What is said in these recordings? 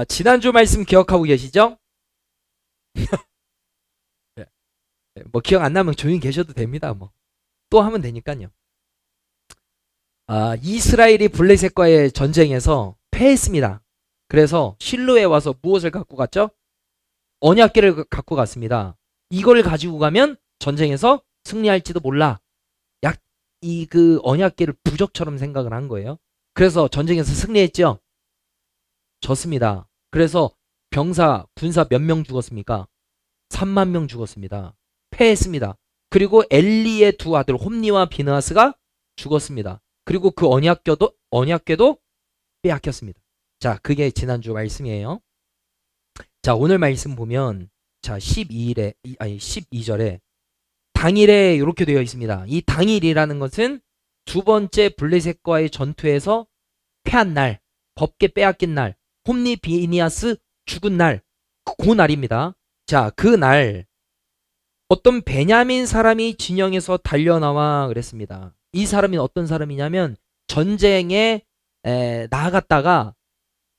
지난주 말씀 기억하고 계시죠? 네. 뭐 기억 안 나면 조용히 계셔도 됩니다. 뭐 또 하면 되니까요. 이스라엘이 블레셋과의 전쟁에서 패했습니다. 그래서 실로에 와서 무엇을 갖고 갔죠? 언약궤를 갖고 갔습니다. 이걸 가지고 가면 전쟁에서 승리할지도 몰라. 그 언약궤를 부적처럼 생각을 한 거예요. 그래서 전쟁에서 승리했죠? 졌습니다. 그래서 군사 몇 명 죽었습니까? 3만 명 죽었습니다. 패했습니다. 그리고 엘리의 두 아들 홈니와 비느하스가 죽었습니다. 그리고 그 언약궤도 빼앗겼습니다. 자, 그게 지난주 말씀이에요. 자, 오늘 말씀 보면 자, 12절에 당일에 이렇게 되어 있습니다. 이 당일이라는 것은 두 번째 블레셋과의 전투에서 패한 날, 법궤 빼앗긴 날, 홈니 비니아스 죽은 날, 그 날입니다. 자, 그 날 어떤 베냐민 사람이 진영에서 달려나와 그랬습니다. 이 사람이 어떤 사람이냐면 전쟁에 나갔다가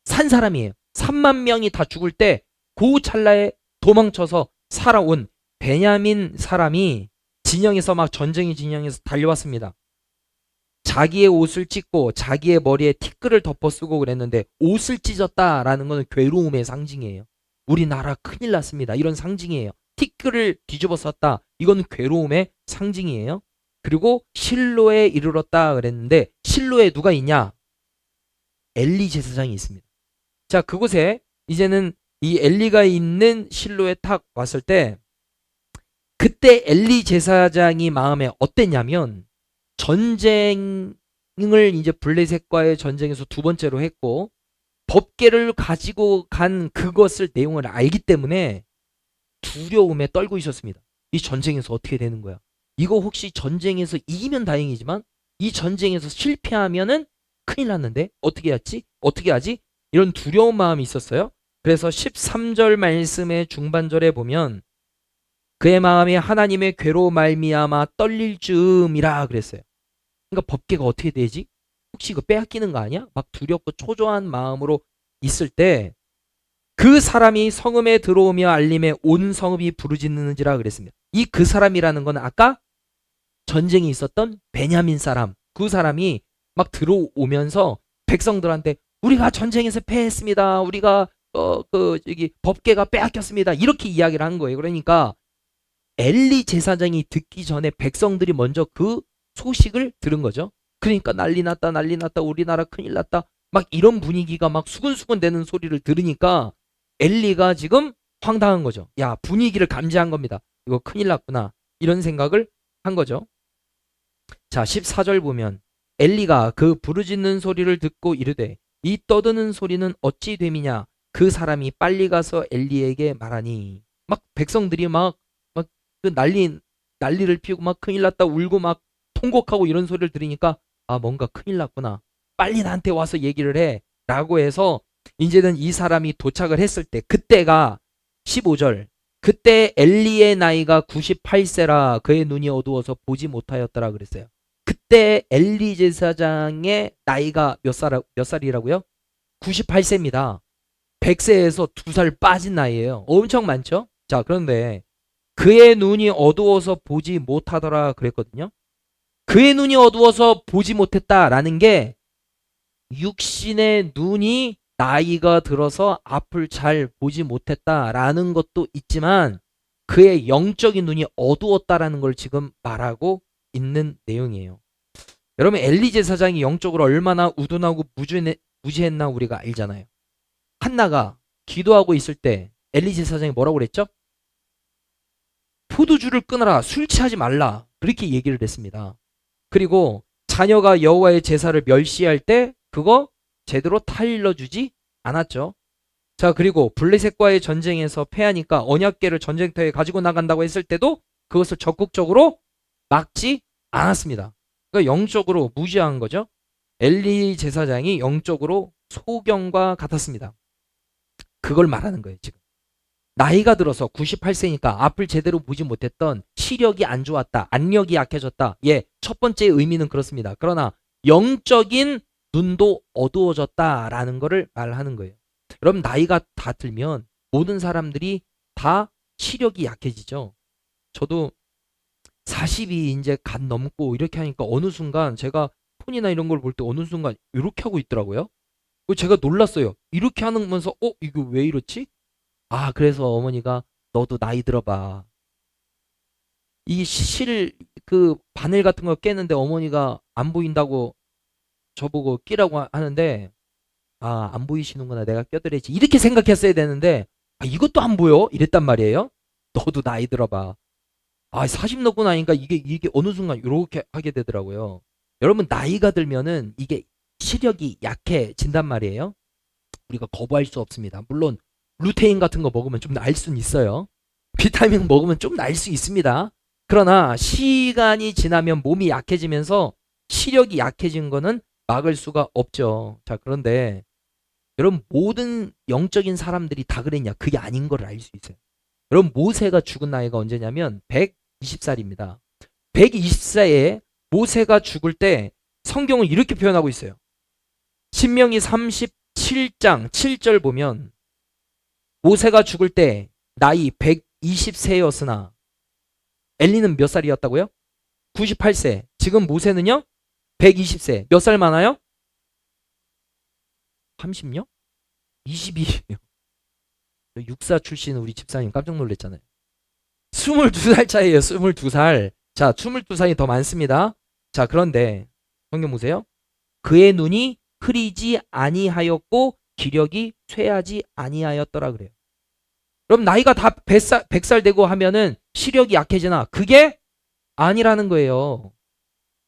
산 사람이에요. 3만 명이 다 죽을 때 그 찰나에 도망쳐서 살아온 베냐민 사람이 진영에서 막 전쟁의 진영에서 달려왔습니다. 자기의 옷을 찢고 자기의 머리에 티끌을 덮어 쓰고 그랬는데 옷을 찢었다라는 것은 괴로움의 상징이에요. 우리나라 큰일 났습니다. 이런 상징이에요. 티끌을 뒤집어 썼다. 이건 괴로움의 상징이에요. 그리고 실로에 이르렀다 그랬는데 실로에 누가 있냐? 엘리 제사장이 있습니다. 자, 그곳에 이제는 이 엘리가 있는 실로에 탁 왔을 때 그때 엘리 제사장이 마음에 어땠냐면 전쟁을 이제 블레셋과의 전쟁에서 두 번째로 했고 법궤를 가지고 간 그것을 내용을 알기 때문에 두려움에 떨고 있었습니다. 이 전쟁에서 어떻게 되는 거야? 이거 혹시 전쟁에서 이기면 다행이지만 이 전쟁에서 실패하면은 큰일 났는데 어떻게 하지? 이런 두려운 마음이 있었어요. 그래서 13절 말씀의 중반절에 보면 그의 마음이 하나님의 괴로 말미암아 떨릴 즈음이라 그랬어요. 그러니까 법궤가 어떻게 되지? 혹시 이거 빼앗기는 거 아니야? 막 두렵고 초조한 마음으로 있을 때 그 사람이 성읍에 들어오며 알림에 온 성읍이 부르짖는지라 그랬습니다. 이 그 사람이라는 건 아까 전쟁이 있었던 베냐민 사람, 그 사람이 막 들어오면서 백성들한테 우리가 전쟁에서 패했습니다. 우리가 법궤가 빼앗겼습니다. 이렇게 이야기를 한 거예요. 그러니까 엘리 제사장이 듣기 전에 백성들이 먼저 그 소식을 들은 거죠. 그러니까 난리 났다, 우리나라 큰일 났다. 막 이런 분위기가 막 수근수근 되는 소리를 들으니까 엘리가 지금 황당한 거죠. 야, 분위기를 감지한 겁니다. 이거 큰일 났구나. 이런 생각을 한 거죠. 자, 14절 보면 엘리가 그 부르짖는 소리를 듣고 이르되 이 떠드는 소리는 어찌 됨이냐? 그 사람이 빨리 가서 엘리에게 말하니 막 백성들이 막 그 난리를 피우고 막 큰일 났다 울고 막 통곡하고 이런 소리를 들으니까 뭔가 큰일 났구나. 빨리 나한테 와서 얘기를 해. 라고 해서 이제는 이 사람이 도착을 했을 때 그때가 15절 그때 엘리의 나이가 98세라 그의 눈이 어두워서 보지 못하였더라 그랬어요. 그때 엘리 제사장의 나이가 몇 살이라고요? 98세입니다. 100세에서 2살 빠진 나이예요. 엄청 많죠? 자, 그런데 그의 눈이 어두워서 보지 못하더라 그랬거든요. 그의 눈이 어두워서 보지 못했다라는 게 육신의 눈이 나이가 들어서 앞을 잘 보지 못했다라는 것도 있지만 그의 영적인 눈이 어두웠다라는 걸 지금 말하고 있는 내용이에요. 여러분 엘리 제사장이 영적으로 얼마나 우둔하고 무지했나 우리가 알잖아요. 한나가 기도하고 있을 때 엘리 제사장이 뭐라고 그랬죠? 포도주를 끊어라, 술 취하지 말라 그렇게 얘기를 했습니다. 그리고 자녀가 여호와의 제사를 멸시할 때 그거 제대로 타일러주지 않았죠. 자, 그리고 블레셋과의 전쟁에서 패하니까 언약궤를 전쟁터에 가지고 나간다고 했을 때도 그것을 적극적으로 막지 않았습니다. 그러니까 영적으로 무지한 거죠. 엘리 제사장이 영적으로 소경과 같았습니다. 그걸 말하는 거예요. 지금 나이가 들어서 98세니까 앞을 제대로 보지 못했던 시력이 안 좋았다. 안력이 약해졌다. 예, 첫 번째 의미는 그렇습니다. 그러나 영적인 눈도 어두워졌다라는 거를 말하는 거예요. 여러분 나이가 다 들면 모든 사람들이 다 시력이 약해지죠. 저도 40이 이제 갓 넘고 이렇게 하니까 어느 순간 제가 폰이나 이런 걸 볼 때 어느 순간 이렇게 하고 있더라고요. 제가 놀랐어요. 이렇게 하면서 이거 왜 이렇지? 아, 그래서 어머니가 너도 나이 들어봐. 이 그 바늘 같은 거 깨는데 어머니가 안 보인다고 저보고 끼라고 하는데 아, 안 보이시는구나. 내가 껴드려야지. 이렇게 생각했어야 되는데 아, 이것도 안 보여? 이랬단 말이에요. 너도 나이 들어봐. 아, 40 넘고 나니까 이게 어느 순간 이렇게 하게 되더라고요. 여러분 나이가 들면은 이게 시력이 약해진단 말이에요. 우리가 거부할 수 없습니다. 물론 루테인 같은 거 먹으면 좀 나을 수는 있어요. 비타민 먹으면 좀 나을 수 있습니다. 그러나 시간이 지나면 몸이 약해지면서 시력이 약해진 거는 막을 수가 없죠. 자, 그런데 여러분 모든 영적인 사람들이 다 그랬냐? 그게 아닌 걸 알 수 있어요. 여러분 모세가 죽은 나이가 언제냐면 120살입니다. 120세에 모세가 죽을 때 성경은 이렇게 표현하고 있어요. 신명기 37장 7절 보면 모세가 죽을 때 나이 120세였으나 엘리는 몇 살이었다고요? 98세. 지금 모세는요? 120세. 몇 살 많아요? 30요? 22예요. 육사 출신 우리 집사님 깜짝 놀랐잖아요. 22살 차이에요. 22살. 자, 22살이 더 많습니다. 자, 그런데 성경 보세요. 그의 눈이 흐리지 아니하였고 기력이 쇠하지 아니하였더라 그래요. 그럼 나이가 다 100살 되고 하면은 시력이 약해지나? 그게 아니라는 거예요.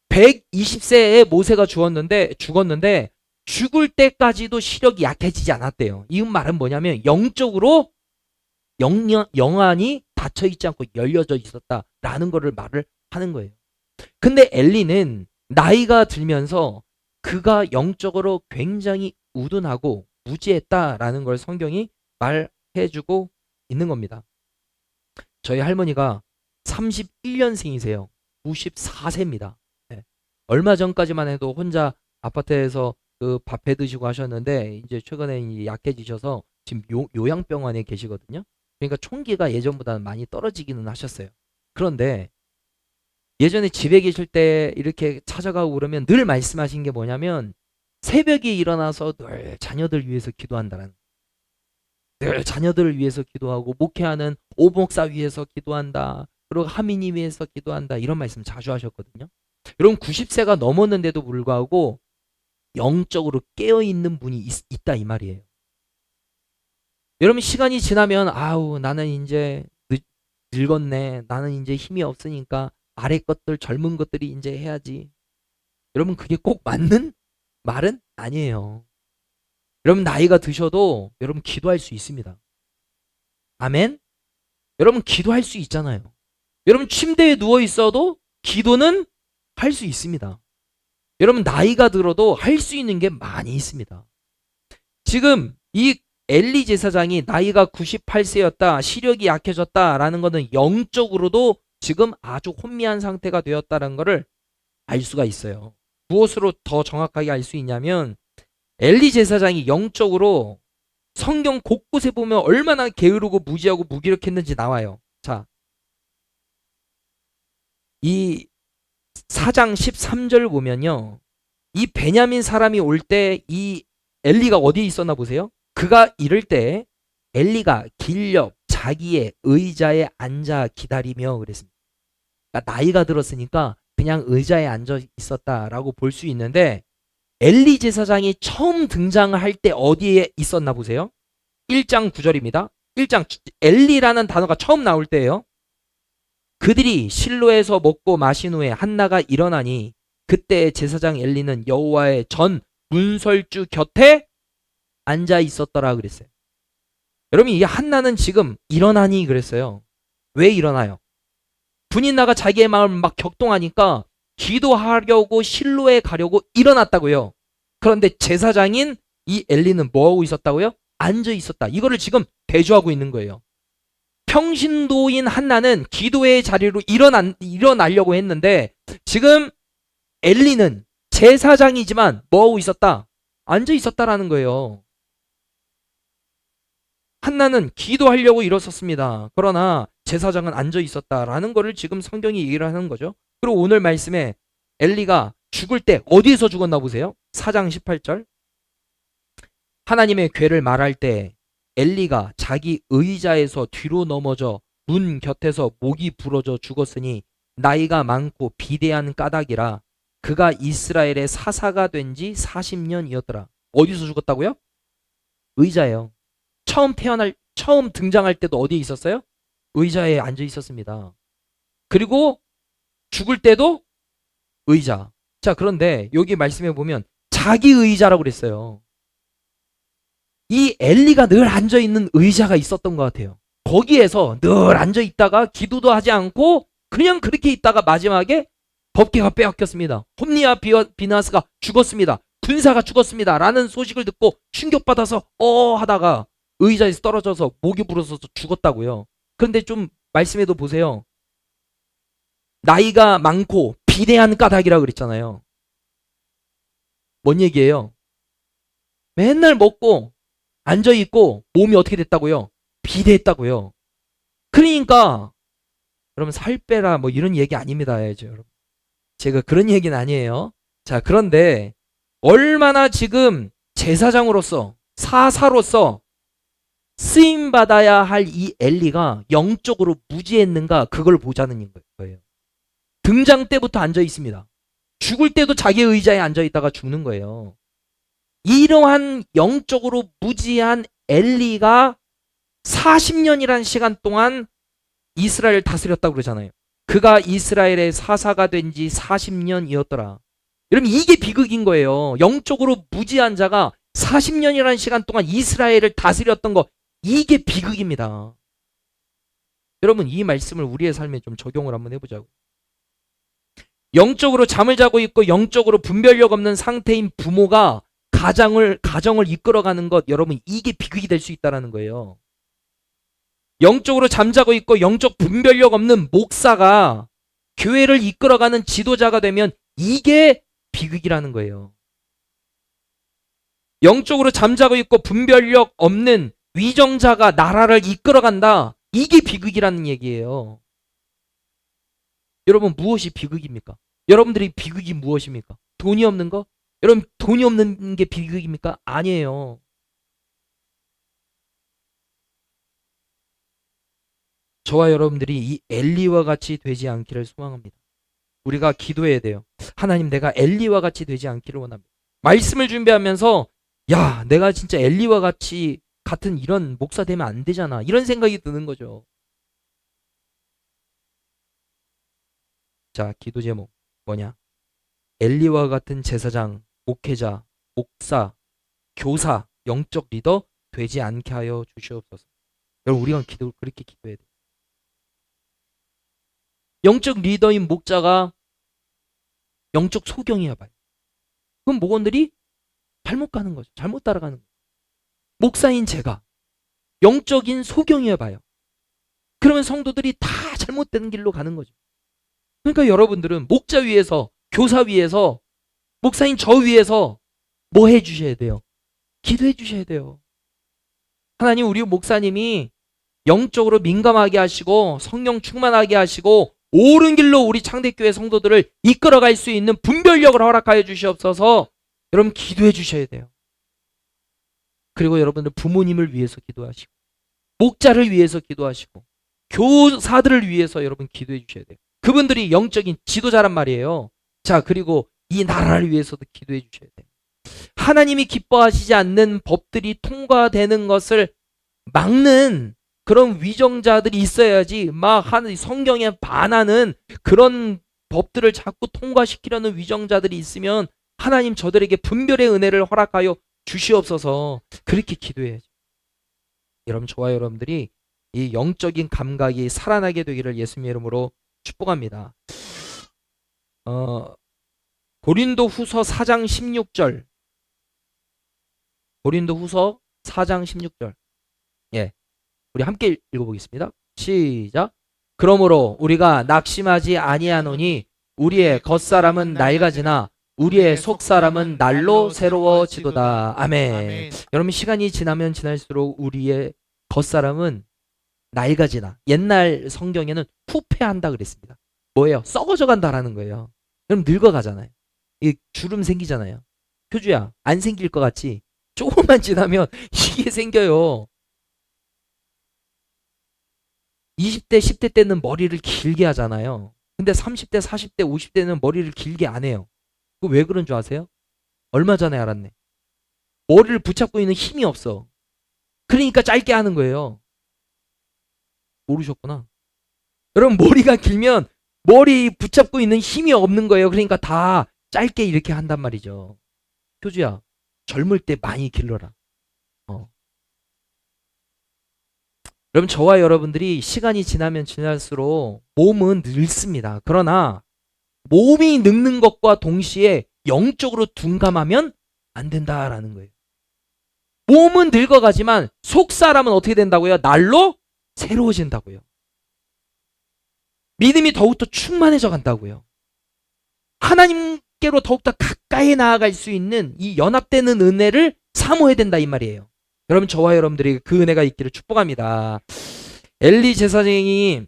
120세에 모세가 죽었는데 죽을 때까지도 시력이 약해지지 않았대요. 이 말은 뭐냐면 영적으로 영안이 닫혀 있지 않고 열려져 있었다라는 거를 말을 하는 거예요. 근데 엘리는 나이가 들면서 그가 영적으로 굉장히 우둔하고 무지했다라는 걸 성경이 말해주고 있는 겁니다. 저희 할머니가 31년생이세요. 94세입니다. 네. 얼마 전까지만 해도 혼자 아파트에서 그 밥 해 드시고 하셨는데 이제 최근에 약해지셔서 지금 요양병원에 계시거든요. 그러니까 총기가 예전보다는 많이 떨어지기는 하셨어요. 그런데 예전에 집에 계실 때 이렇게 찾아가고 그러면 늘 말씀하신 게 뭐냐면 새벽에 일어나서 늘 자녀들 위해서 기도한다라는, 늘 자녀들을 위해서 기도하고 목회하는 오목사 위해서 기도한다. 그리고 하민이 위해서 기도한다. 이런 말씀 자주 하셨거든요. 여러분 90세가 넘었는데도 불구하고 영적으로 깨어있는 분이 있다 이 말이에요. 여러분 시간이 지나면 아우 나는 이제 늙었네. 나는 이제 힘이 없으니까 아래 것들 젊은 것들이 이제 해야지. 여러분 그게 꼭 맞는 말은 아니에요. 여러분 나이가 드셔도 여러분 기도할 수 있습니다. 아멘. 여러분 기도할 수 있잖아요. 여러분 침대에 누워 있어도 기도는 할 수 있습니다. 여러분 나이가 들어도 할 수 있는 게 많이 있습니다. 지금 이 엘리 제사장이 나이가 98세였다, 시력이 약해졌다라는 것은 영적으로도 지금 아주 혼미한 상태가 되었다는 것을 알 수가 있어요. 무엇으로 더 정확하게 알 수 있냐면 엘리 제사장이 영적으로 성경 곳곳에 보면 얼마나 게으르고 무지하고 무기력했는지 나와요. 자, 이 4장 13절 보면요. 이 베냐민 사람이 올 때 이 엘리가 어디에 있었나 보세요. 그가 이럴 때 엘리가 길 옆 자기의 의자에 앉아 기다리며 그랬습니다. 그러니까 나이가 들었으니까 그냥 의자에 앉아 있었다라고 볼 수 있는데 엘리 제사장이 처음 등장할 때 어디에 있었나 보세요. 1장 9절입니다. 1장 엘리라는 단어가 처음 나올 때예요. 그들이 실로에서 먹고 마신 후에 한나가 일어나니 그때 제사장 엘리는 여호와의 전 문설주 곁에 앉아 있었더라 그랬어요. 여러분 이 한나는 지금 일어나니 그랬어요. 왜 일어나요? 분인나가 자기의 마음을 막 격동하니까 기도하려고 실로에 가려고 일어났다고요. 그런데 제사장인 이 엘리는 뭐하고 있었다고요? 앉아 있었다. 이거를 지금 대조하고 있는 거예요. 평신도인 한나는 기도의 자리로 일어나려고 했는데 지금 엘리는 제사장이지만 뭐하고 있었다? 앉아 있었다라는 거예요. 한나는 기도하려고 일어섰습니다. 그러나 제사장은 앉아 있었다라는 거를 지금 성경이 얘기를 하는 거죠. 그리고 오늘 말씀에 엘리가 죽을 때 어디에서 죽었나 보세요. 4장 18절. 하나님의 괴를 말할 때 엘리가 자기 의자에서 뒤로 넘어져 문 곁에서 목이 부러져 죽었으니 나이가 많고 비대한 까닭이라 그가 이스라엘의 사사가 된 지 40년이었더라. 어디서 죽었다고요? 의자예요. 처음 등장할 때도 어디에 있었어요? 의자에 앉아 있었습니다. 그리고 죽을 때도 의자. 자, 그런데 여기 말씀해 보면 자기 의자라고 그랬어요. 이 엘리가 늘 앉아 있는 의자가 있었던 것 같아요. 거기에서 늘 앉아 있다가 기도도 하지 않고 그냥 그렇게 있다가 마지막에 법궤가 빼앗겼습니다. 홈니와 비나스가 죽었습니다. 군사가 죽었습니다. 라는 소식을 듣고 충격받아서 하다가 의자에서 떨어져서 목이 부러져서 죽었다고요. 그런데 좀 말씀해도 보세요. 나이가 많고 비대한 까닭이라 그랬잖아요. 뭔 얘기예요? 맨날 먹고 앉아있고 몸이 어떻게 됐다고요? 비대했다고요. 그러니까 여러분 살 빼라 뭐 이런 얘기 아닙니다. 여러분. 제가 그런 얘기는 아니에요. 자, 그런데 얼마나 지금 제사장으로서 사사로서 쓰임받아야 할 이 엘리가 영적으로 무지했는가 그걸 보자는 거예요. 등장 때부터 앉아 있습니다. 죽을 때도 자기 의자에 앉아 있다가 죽는 거예요. 이러한 영적으로 무지한 엘리가 40년이라는 시간 동안 이스라엘을 다스렸다고 그러잖아요. 그가 이스라엘의 사사가 된 지 40년이었더라. 여러분 이게 비극인 거예요. 영적으로 무지한 자가 40년이라는 시간 동안 이스라엘을 다스렸던 거 이게 비극입니다. 여러분 이 말씀을 우리의 삶에 좀 적용을 한번 해보자고. 영적으로 잠을 자고 있고 영적으로 분별력 없는 상태인 부모가 가정을 이끌어가는 것 여러분 이게 비극이 될 수 있다는 거예요. 영적으로 잠자고 있고 영적 분별력 없는 목사가 교회를 이끌어가는 지도자가 되면 이게 비극이라는 거예요. 영적으로 잠자고 있고 분별력 없는 위정자가 나라를 이끌어간다. 이게 비극이라는 얘기예요. 여러분 무엇이 비극입니까? 여러분들이 비극이 무엇입니까? 돈이 없는 거? 여러분 돈이 없는 게 비극입니까? 아니에요. 저와 여러분들이 이 엘리와 같이 되지 않기를 소망합니다. 우리가 기도해야 돼요. 하나님 내가 엘리와 같이 되지 않기를 원합니다. 말씀을 준비하면서 야 내가 진짜 엘리와 같은 이런 목사 되면 안 되잖아. 이런 생각이 드는 거죠. 자, 기도 제목 뭐냐? 엘리와 같은 제사장, 목회자, 목사, 교사, 영적 리더 되지 않게 하여 주시옵소서. 여러분 우리가 그렇게 기도해야 돼요. 영적 리더인 목자가 영적 소경이야 봐요. 그럼 목원들이 잘못 가는 거죠. 잘못 따라가는 거죠. 목사인 제가 영적인 소경이어 봐요. 그러면 성도들이 다 잘못된 길로 가는 거죠. 그러니까 여러분들은 목자 위에서 교사 위에서 목사인 저 위에서 뭐 해주셔야 돼요? 기도해 주셔야 돼요. 하나님 우리 목사님이 영적으로 민감하게 하시고 성령 충만하게 하시고 옳은 길로 우리 창대교회 성도들을 이끌어갈 수 있는 분별력을 허락하여 주시옵소서. 여러분 기도해 주셔야 돼요. 그리고 여러분들 부모님을 위해서 기도하시고 목자를 위해서 기도하시고 교사들을 위해서 여러분 기도해 주셔야 돼요. 그분들이 영적인 지도자란 말이에요. 자, 그리고 이 나라를 위해서도 기도해 주셔야 돼요. 하나님이 기뻐하시지 않는 법들이 통과되는 것을 막는 그런 위정자들이 있어야지 막 성경에 반하는 그런 법들을 자꾸 통과시키려는 위정자들이 있으면 하나님 저들에게 분별의 은혜를 허락하여 주시옵소서. 그렇게 기도해야죠. 여러분 저와 여러분들이 이 영적인 감각이 살아나게 되기를 예수님의 이름으로 축복합니다. 고린도 후서 4장 16절. 고린도 후서 4장 16절. 예. 우리 함께 읽어보겠습니다. 시작. 그러므로 우리가 낙심하지 아니하노니 우리의 겉사람은 낡아지나 우리의 속사람은 날로 새로워지도다. 아멘. 여러분, 시간이 지나면 지날수록 우리의 겉사람은 낡아지나, 옛날 성경에는 후패한다 그랬습니다. 뭐예요? 썩어져 간다라는 거예요. 그럼 늙어가잖아요. 이 주름 생기잖아요. 효주야, 안 생길 것 같지? 조금만 지나면 이게 생겨요. 20대, 10대 때는 머리를 길게 하잖아요. 근데 30대, 40대, 50대는 머리를 길게 안 해요. 그거 왜 그런 줄 아세요? 얼마 전에 알았네. 머리를 붙잡고 있는 힘이 없어. 그러니까 짧게 하는 거예요. 모르셨구나. 여러분, 머리가 길면 머리 붙잡고 있는 힘이 없는 거예요. 그러니까 다 짧게 이렇게 한단 말이죠. 효주야, 젊을 때 많이 길러라. 여러분, 저와 여러분들이 시간이 지나면 지날수록 몸은 늙습니다. 그러나 몸이 늙는 것과 동시에 영적으로 둔감하면 안 된다라는 거예요. 몸은 늙어가지만 속사람은 어떻게 된다고요? 날로 새로워진다고요. 믿음이 더욱더 충만해져 간다고요. 하나님께로 더욱더 가까이 나아갈 수 있는 이 연합되는 은혜를 사모해야 된다 이 말이에요. 여러분, 저와 여러분들이 그 은혜가 있기를 축복합니다. 엘리 제사장이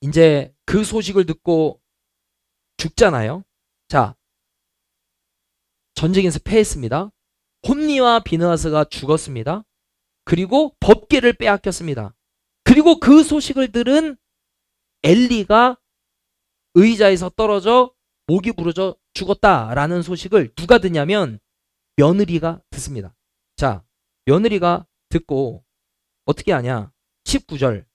이제 그 소식을 듣고 죽잖아요. 자, 전쟁에서 패했습니다. 홈니와 비느하스가 죽었습니다. 그리고 법궤를 빼앗겼습니다. 그리고 그 소식을 들은 엘리가 의자에서 떨어져 목이 부러져 죽었다라는 소식을 누가 듣냐면 며느리가 듣습니다. 자, 며느리가 듣고 어떻게 하냐? 19절.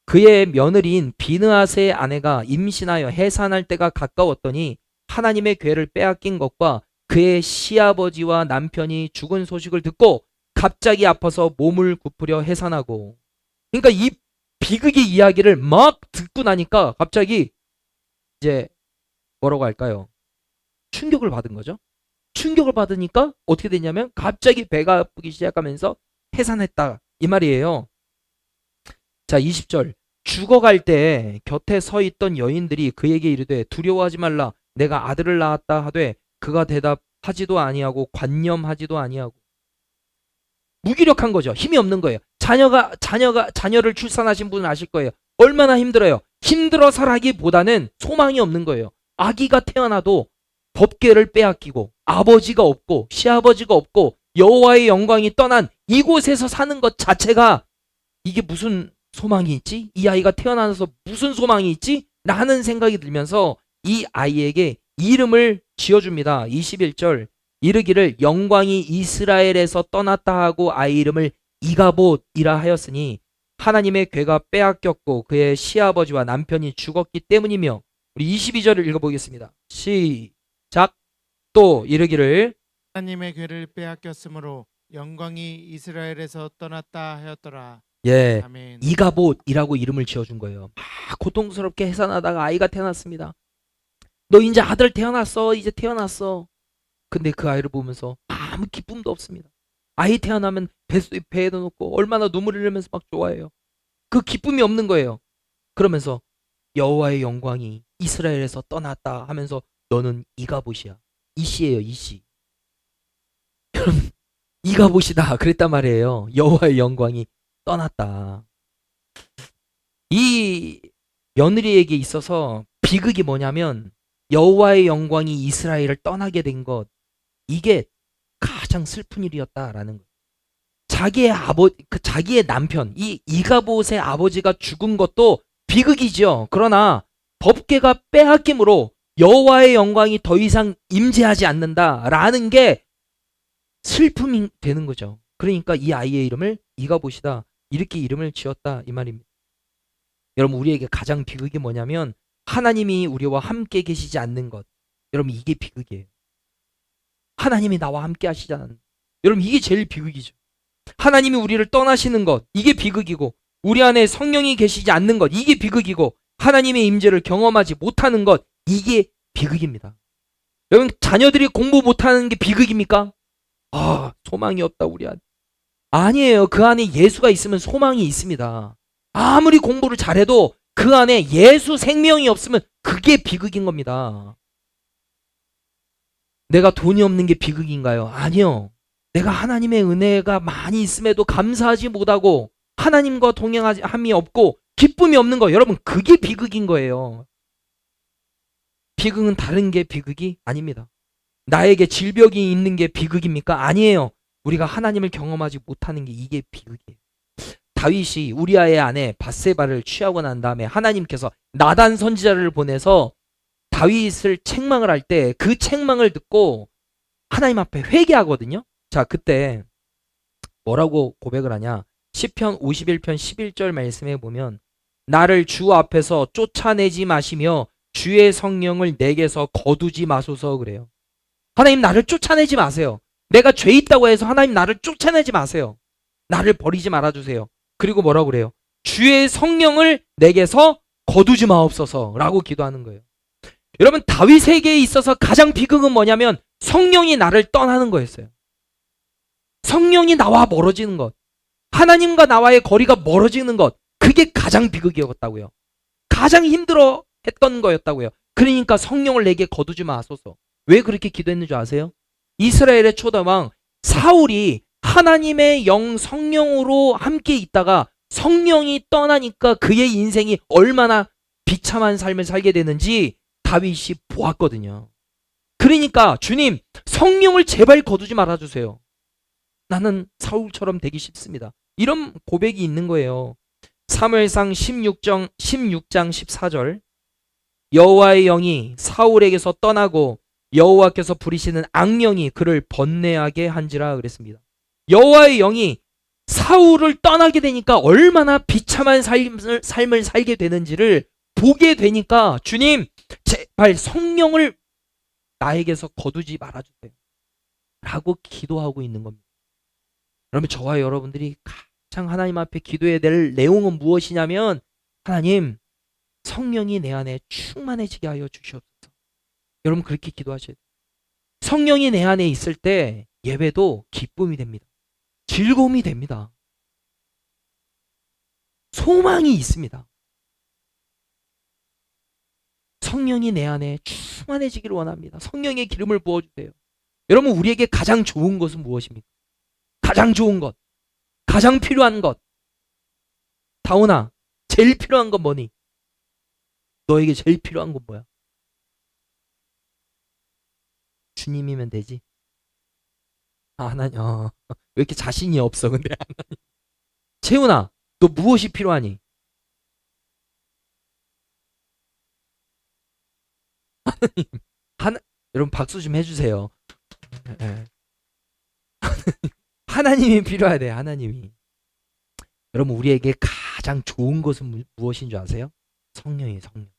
그의 며느리인 비느하스의 아내가 임신하여 해산할 때가 가까웠더니 하나님의 궤를 빼앗긴 것과 그의 시아버지와 남편이 죽은 소식을 듣고 갑자기 아파서 몸을 굽으려 해산하고. 그러니까 이 비극의 이야기를 막 듣고 나니까 갑자기 이제 뭐라고 할까요? 충격을 받은 거죠. 충격을 받으니까 어떻게 됐냐면 갑자기 배가 아프기 시작하면서 해산했다 이 말이에요. 자, 20절. 죽어갈 때 곁에 서 있던 여인들이 그에게 이르되 두려워하지 말라, 내가 아들을 낳았다 하되 그가 대답하지도 아니하고 관념하지도 아니하고. 무기력한 거죠. 힘이 없는 거예요. 자녀를 출산하신 분은 아실 거예요. 얼마나 힘들어요. 힘들어서라기보다는 소망이 없는 거예요. 아기가 태어나도 법궤를 빼앗기고 아버지가 없고 시아버지가 없고 여호와의 영광이 떠난 이곳에서 사는 것 자체가 이게 무슨 소망이 있지? 이 아이가 태어나서 무슨 소망이 있지? 라는 생각이 들면서 이 아이에게 이름을 지어줍니다. 21절. 이르기를 영광이 이스라엘에서 떠났다 하고 아이 이름을 이가봇이라 하였으니 하나님의 궤가 빼앗겼고 그의 시아버지와 남편이 죽었기 때문이며. 우리 22절을 읽어보겠습니다. 시작. 또 이르기를 하나님의 궤를 빼앗겼으므로 영광이 이스라엘에서 떠났다 하였더라. 예, 아멘. 이가봇이라고 이름을 지어준 거예요. 막 고통스럽게 해산하다가 아이가 태어났습니다. 너 이제 아들 태어났어. 이제 태어났어. 근데 그 아이를 보면서 아무 기쁨도 없습니다. 아이 태어나면 배에도 놓고 얼마나 눈물을 흘리면서 막 좋아해요. 그 기쁨이 없는 거예요. 그러면서 여호와의 영광이 이스라엘에서 떠났다 하면서 너는 이가봇이야. 이씨예요, 이씨. 여러분, 이가봇이다 그랬단 말이에요. 여호와의 영광이 떠났다. 이 며느리에게 있어서 비극이 뭐냐면 여호와의 영광이 이스라엘을 떠나게 된 것, 이게 가장 슬픈 일이었다라는 거예요. 자기의 남편, 이 이가봇의 아버지가 죽은 것도 비극이죠. 그러나 법궤가 빼앗김으로 여호와의 영광이 더 이상 임재하지 않는다라는 게 슬픔이 되는 거죠. 그러니까 이 아이의 이름을 이가봇이다 이렇게 이름을 지었다 이 말입니다. 여러분, 우리에게 가장 비극이 뭐냐면 하나님이 우리와 함께 계시지 않는 것. 여러분, 이게 비극이에요. 하나님이 나와 함께 하시지 않는 것. 여러분, 이게 제일 비극이죠. 하나님이 우리를 떠나시는 것, 이게 비극이고, 우리 안에 성령이 계시지 않는 것, 이게 비극이고, 하나님의 임재를 경험하지 못하는 것, 이게 비극입니다. 여러분, 자녀들이 공부 못하는 게 비극입니까? 아, 소망이 없다 우리 안에. 아니에요. 그 안에 예수가 있으면 소망이 있습니다. 아무리 공부를 잘해도 그 안에 예수 생명이 없으면 그게 비극인 겁니다. 내가 돈이 없는 게 비극인가요? 아니요. 내가 하나님의 은혜가 많이 있음에도 감사하지 못하고 하나님과 동행함이 없고 기쁨이 없는 거, 여러분 그게 비극인 거예요. 비극은 다른 게 비극이 아닙니다. 나에게 질병이 있는 게 비극입니까? 아니에요. 우리가 하나님을 경험하지 못하는 게 이게 비극이에요. 다윗이 우리아의 아내 밧세바를 취하고 난 다음에 하나님께서 나단 선지자를 보내서 다윗을 책망을 할 때 그 책망을 듣고 하나님 앞에 회개하거든요. 자, 그때 뭐라고 고백을 하냐? 시편 51편 11절 말씀에 보면 나를 주 앞에서 쫓아내지 마시며 주의 성령을 내게서 거두지 마소서 그래요. 하나님 나를 쫓아내지 마세요. 내가 죄 있다고 해서 하나님 나를 쫓아내지 마세요. 나를 버리지 말아주세요. 그리고 뭐라고 그래요? 주의 성령을 내게서 거두지 마옵소서 라고 기도하는 거예요. 여러분 다윗에게 있어서 가장 비극은 뭐냐면 성령이 나를 떠나는 거였어요. 성령이 나와 멀어지는 것, 하나님과 나와의 거리가 멀어지는 것, 그게 가장 비극이었다고요. 가장 힘들어 했던 거였다고요. 그러니까 성령을 내게 거두지 마소서. 왜 그렇게 기도했는 줄 아세요? 이스라엘의 초대왕 사울이 하나님의 영 성령으로 함께 있다가 성령이 떠나니까 그의 인생이 얼마나 비참한 삶을 살게 되는지 다윗이 보았거든요. 그러니까 주님 성령을 제발 거두지 말아주세요. 나는 사울처럼 되기 싫습니다. 이런 고백이 있는 거예요. 사무엘상 16장 14절 여호와의 영이 사울에게서 떠나고 여호와께서 부리시는 악령이 그를 번뇌하게 한지라 그랬습니다. 여호와의 영이 사울을 떠나게 되니까 얼마나 비참한 삶을 살게 되는지를 보게 되니까 주님 제발 성령을 나에게서 거두지 말아주세요 라고 기도하고 있는 겁니다. 그러면 저와 여러분들이 가장 하나님 앞에 기도해야 될 내용은 무엇이냐면 하나님 성령이 내 안에 충만해지게 하여 주시옵소서. 여러분 그렇게 기도하셔야 돼요. 성령이 내 안에 있을 때 예배도 기쁨이 됩니다. 즐거움이 됩니다. 소망이 있습니다. 성령이 내 안에 충만해지기를 원합니다. 성령의 기름을 부어주세요. 여러분 우리에게 가장 좋은 것은 무엇입니까? 가장 좋은 것, 가장 필요한 것. 다운아, 제일 필요한 건 뭐니? 너에게 제일 필요한 건 뭐야? 주님이면 되지. 하나님, 왜 이렇게 자신이 없어? 근데 하나님. 채훈아, 너 무엇이 필요하니? 하나님, 여러분 박수 좀 해주세요. 하나님이 필요하대. 하나님이. 여러분 우리에게 가장 좋은 것은 무엇인 줄 아세요? 성령이에요. 성령.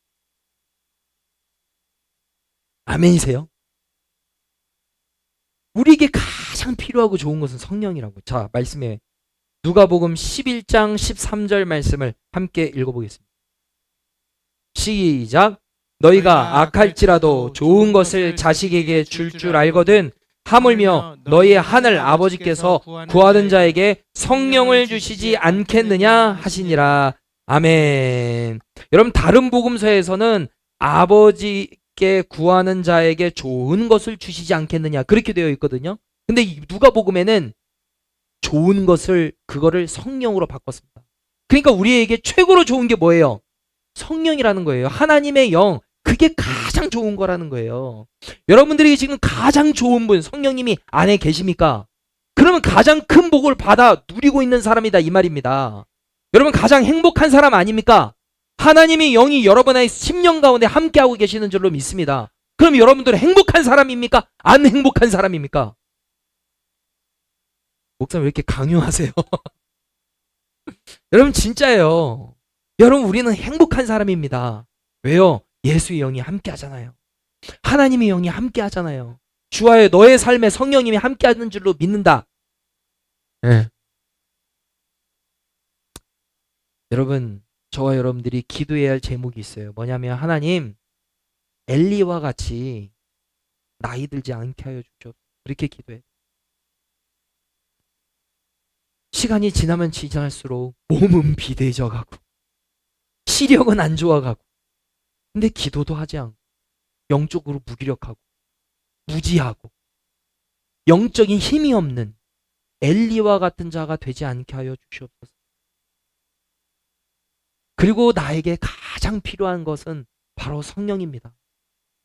아멘이세요? 우리에게 가장 필요하고 좋은 것은 성령이라고. 자, 말씀에 누가복음 11장 13절 말씀을 함께 읽어보겠습니다. 시작. 너희가 악할지라도 좋은 것을 자식에게 줄 알거든 하물며 너희 하늘 아버지께서 구하는 자에게 성령을 주시지 않겠느냐 하시니라. 아멘. 여러분 다른 복음서에서는 아버지께 구하는 자에게 좋은 것을 주시지 않겠느냐 그렇게 되어 있거든요. 근데 누가복음에는 좋은 것을 그거를 성령으로 바꿨습니다. 그러니까 우리에게 최고로 좋은 게 뭐예요? 성령이라는 거예요. 하나님의 영, 그게 가장 좋은 거라는 거예요. 여러분들이 지금 가장 좋은 분 성령님이 안에 계십니까? 그러면 가장 큰 복을 받아 누리고 있는 사람이다 이 말입니다. 여러분 가장 행복한 사람 아닙니까? 하나님의 영이 여러분의 심령 가운데 함께하고 계시는 줄로 믿습니다. 그럼 여러분들은 행복한 사람입니까? 안 행복한 사람입니까? 목사님 왜 이렇게 강요하세요? 여러분 진짜예요. 여러분 우리는 행복한 사람입니다. 왜요? 예수의 영이 함께 하잖아요. 하나님의 영이 함께 하잖아요. 주와의 너의 삶에 성령님이 함께 하는 줄로 믿는다. 네. 여러분 저와 여러분들이 기도해야 할 제목이 있어요. 뭐냐면 하나님 엘리와 같이 나이 들지 않게 하여 주십시오. 그렇게 기도해. 시간이 지나면 지날수록 몸은 비대해져 가고 시력은 안 좋아가고, 근데 기도도 하지 않고, 영적으로 무기력하고, 무지하고, 영적인 힘이 없는 엘리와 같은 자가 되지 않게 하여 주시옵소서. 그리고 나에게 가장 필요한 것은 바로 성령입니다.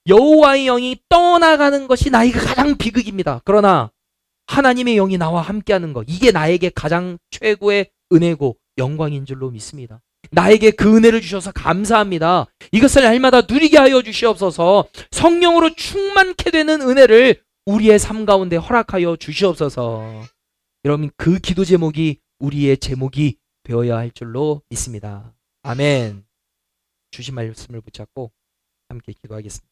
여호와의 영이 떠나가는 것이 나에게 가장 비극입니다. 그러나 하나님의 영이 나와 함께하는 것, 이게 나에게 가장 최고의 은혜고 영광인 줄로 믿습니다. 나에게 그 은혜를 주셔서 감사합니다. 이것을 날마다 누리게 하여 주시옵소서. 성령으로 충만케 되는 은혜를 우리의 삶 가운데 허락하여 주시옵소서. 여러분, 그 기도 제목이 우리의 제목이 되어야 할 줄로 믿습니다. 아멘. 주신 말씀을 붙잡고 함께 기도하겠습니다.